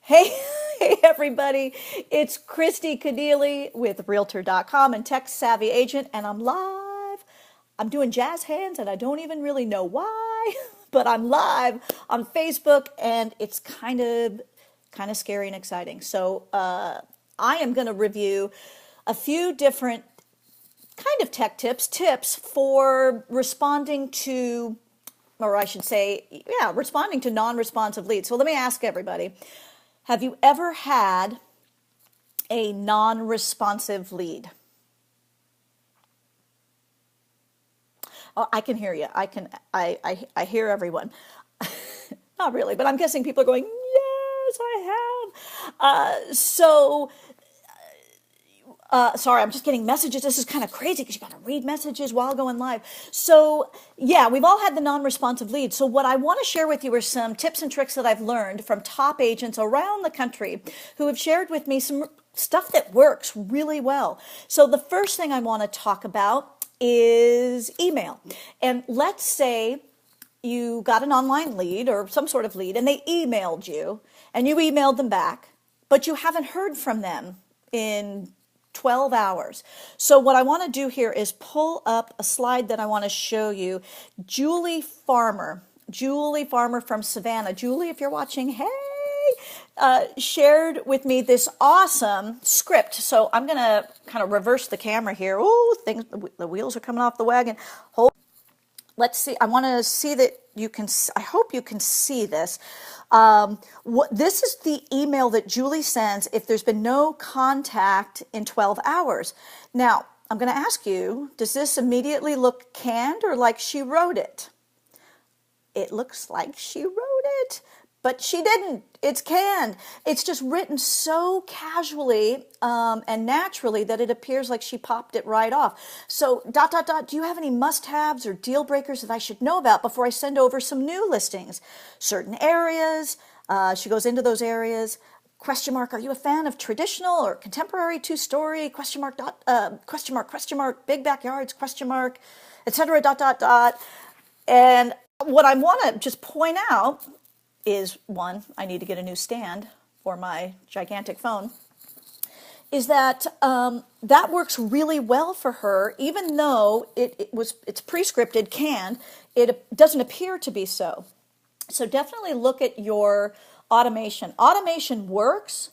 Hey, hey everybody, it's Kristi Kennelly with Realtor.com and Tech Savvy Agent, and I'm live. I'm doing jazz hands, and I don't even really know why, but I'm live on Facebook, and it's kind of scary and exciting. So I am going to review a few different kind of tech tips for responding to, or I should say, yeah, responding to non-responsive leads. So let me ask everybody, have you ever had a non-responsive lead? Oh, I can hear you. I hear everyone. Not really, but I'm guessing people are going, yes, I have. Sorry, I'm just getting messages. This is kind of crazy because you got to read messages while going live. So, yeah, we've all had the non-responsive lead. So what I want to share with you are some tips and tricks that I've learned from top agents around the country who have shared with me some stuff that works really well. So the first thing I want to talk about is email. And let's say you got an online lead or some sort of lead and they emailed you and you emailed them back, but you haven't heard from them in 12 hours. So what I want to do here is pull up a slide that I want to show you. Julie Farmer from Savannah. Julie, if you're watching, hey, shared with me this awesome script. So I'm going to kind of reverse the camera here. Oh, the wheels are coming off the wagon. Let's see. I want to see that you can. I hope you can see this. This is the email that Julie sends if there's been no contact in 12 hours. Now, I'm going to ask you, does this immediately look canned or like she wrote it? It looks like she wrote it, but she didn't. It's canned. It's just written so casually and naturally that it appears like she popped it right off. So, ... do you have any must-haves or deal breakers that I should know about before I send over some new listings? Certain areas, she goes into those areas. Question mark, are you a fan of traditional or contemporary two-story? Question mark, question mark, big backyards, question mark, etc., ... And what I want to just point out is, one, I need to get a new stand for my gigantic phone, is that that works really well for her, even though it's pre-scripted, canned, it doesn't appear to be so. So definitely look at your automation. Automation works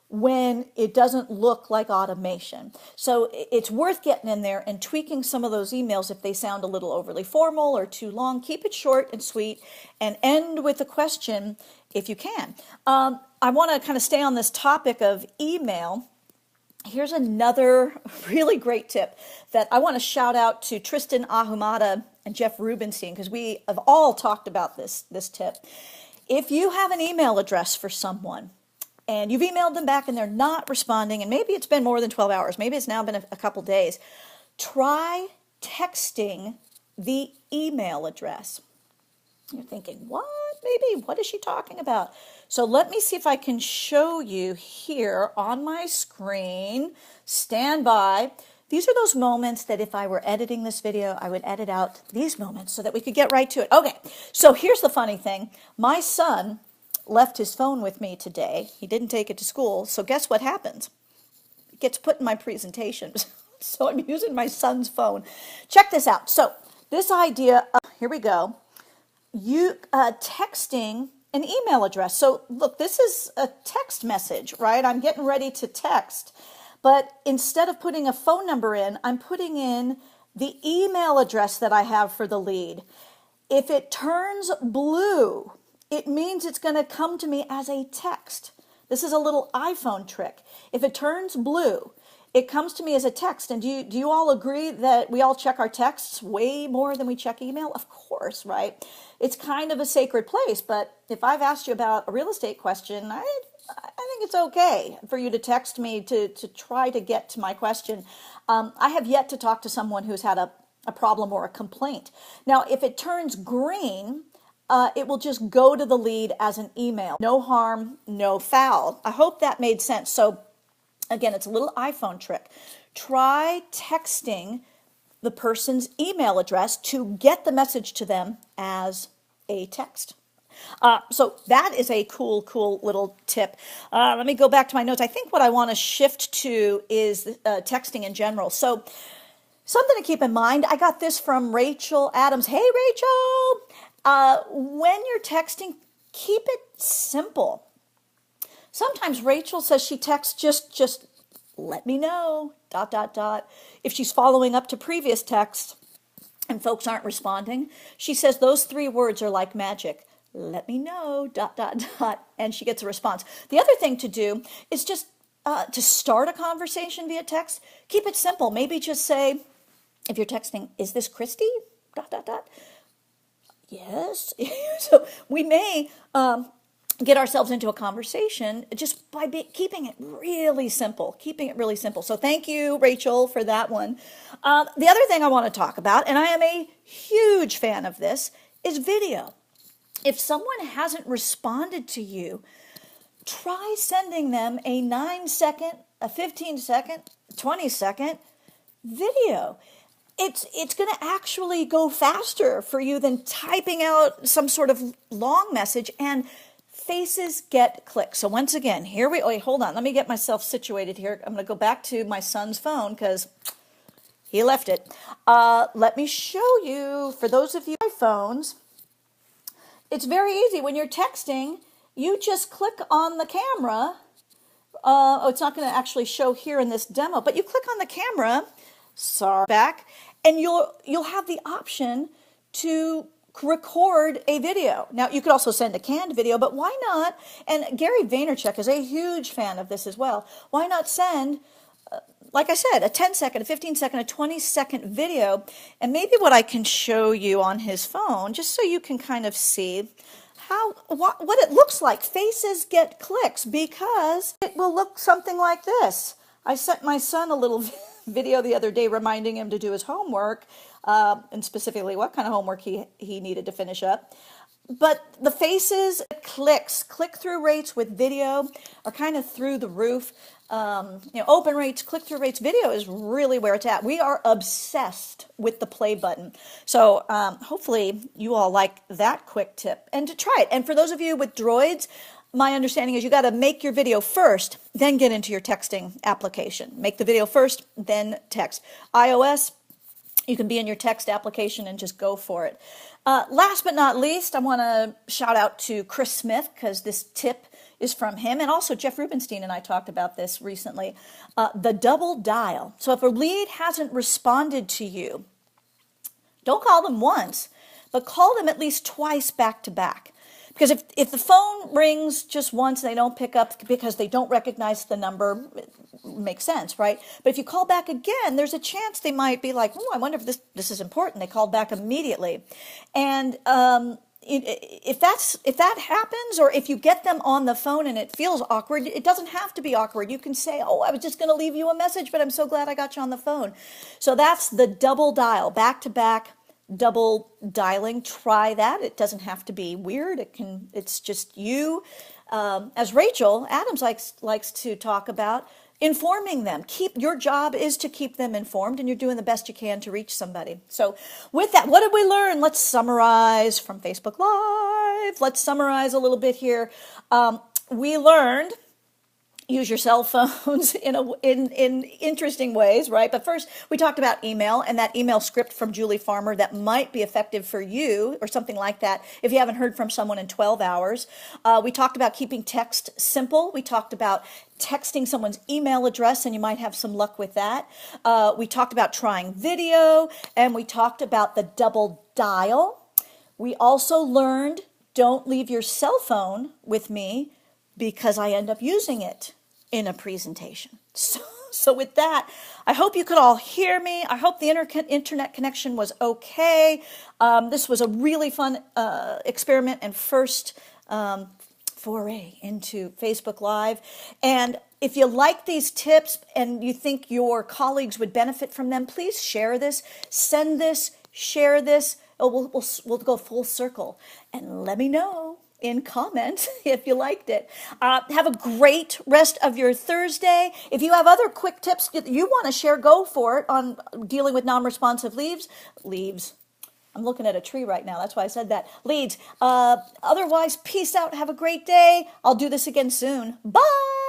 when it doesn't look like automation. So it's worth getting in there and tweaking some of those emails if they sound a little overly formal or too long. Keep it short and sweet and end with a question if you can. I want to kind of stay on this topic of email. Here's another really great tip that I want to shout out to Tristan Ahumada and Jeff Rubenstein, because we have all talked about this tip. If you have an email address for someone, and you've emailed them back and they're not responding, and maybe it's been more than 12 hours, maybe it's now been a couple days, try texting the email address. You're thinking, what? Maybe, what is she talking about? So let me see if I can show you here on my screen. Stand by. These are those moments that if I were editing this video, I would edit out these moments so that we could get right to it. Okay, so here's the funny thing. My son left his phone with me today. He didn't take it to school. So guess what happens? It gets put in my presentation. So I'm using my son's phone. Check this out. So this idea, here we go. You texting an email address. So look, this is a text message, right? I'm getting ready to text. But instead of putting a phone number in, I'm putting in the email address that I have for the lead. If it turns blue, it means it's going to come to me as a text. This is a little iPhone trick. If it turns blue, it comes to me as a text. And do you all agree that we all check our texts way more than we check email? Of course, right? It's kind of a sacred place. But if I've asked you about a real estate question, I think it's okay for you to text me to try to get to my question. I have yet to talk to someone who's had a problem or a complaint. Now, if it turns green, it will just go to the lead as an email. No harm, no foul. I hope that made sense. So again, it's a little iPhone trick. Try texting the person's email address to get the message to them as a text. So that is a cool little tip. Let me go back to my notes. I think what I want to shift to is texting in general. So something to keep in mind. I got this from Rachel Adams. Hey, Rachel. When you're texting, keep it simple. Sometimes Rachel says she texts just let me know, ... If she's following up to previous texts and folks aren't responding, she says those 3 words are like magic. Let me know, ... And she gets a response. The other thing to do is just to start a conversation via text, keep it simple. Maybe just say, if you're texting, is this Kristi? ... Yes. So we may get ourselves into a conversation just by keeping it really simple, So thank you, Rachel, for that one. The other thing I want to talk about, and I am a huge fan of this, is video. If someone hasn't responded to you, try sending them a 9-second, a 15-second, 20-second video. It's going to actually go faster for you than typing out some sort of long message, and faces get clicks. So once again, wait, hold on. Let me get myself situated here. I'm going to go back to my son's phone because he left it. Let me show you, for those of you with iPhones, it's very easy. When you're texting, you just click on the camera. It's not going to actually show here in this demo, but you click on the camera, back, and you'll have the option to record a video. Now, you could also send a canned video, but why not? And Gary Vaynerchuk is a huge fan of this as well. Why not send, like I said, a 10-second, a 15-second, a 20-second video? And maybe what I can show you on his phone, just so you can kind of see what it looks like. Faces get clicks because it will look something like this. I sent my son a little video the other day reminding him to do his homework, and specifically what kind of homework he needed to finish up. But the faces, click-through rates with video are kind of through the roof. Open rates, click-through rates, video is really where it's at. We are obsessed with the play button. So hopefully you all like that quick tip and to try it. And for those of you with Droids, my understanding is you got to make your video first, then get into your texting application. Make the video first, then text. iOS, you can be in your text application and just go for it. Last but not least, I want to shout out to Chris Smith because this tip is from him, and also Jeff Rubenstein and I talked about this recently. The double dial. So if a lead hasn't responded to you, don't call them once, but call them at least twice back to back. Because if the phone rings just once and they don't pick up because they don't recognize the number, it makes sense, right? But if you call back again, there's a chance they might be like, oh, I wonder if this is important. They called back immediately. And if that happens, or if you get them on the phone and it feels awkward, it doesn't have to be awkward. You can say, oh, I was just going to leave you a message, but I'm so glad I got you on the phone. So that's the double dial, back to back. Double dialing, try that. It doesn't have to be weird. It's just you. As Rachel Adams likes to talk about, informing them. Your job is to keep them informed, and you're doing the best you can to reach somebody. So with that, what did we learn? Let's summarize from Facebook Live. Let's summarize a little bit here. We learned use your cell phones in interesting ways, right? But first, we talked about email and that email script from Julie Farmer that might be effective for you or something like that if you haven't heard from someone in 12 hours. We talked about keeping text simple. We talked about texting someone's email address, and you might have some luck with that. We talked about trying video, and we talked about the double dial. We also learned don't leave your cell phone with me because I end up using it in a presentation. So with that, I hope you could all hear me. I hope the internet connection was okay. This was a really fun experiment and first foray into Facebook Live. And if you like these tips and you think your colleagues would benefit from them, please share this, send this, share this. We'll go full circle and let me know in comments if you liked it. Have a great rest of your Thursday. If you have other quick tips that you want to share, go for it on dealing with non-responsive leaves. I'm looking at a tree right now. That's why I said that. Leads. Otherwise, peace out. Have a great day. I'll do this again soon. Bye.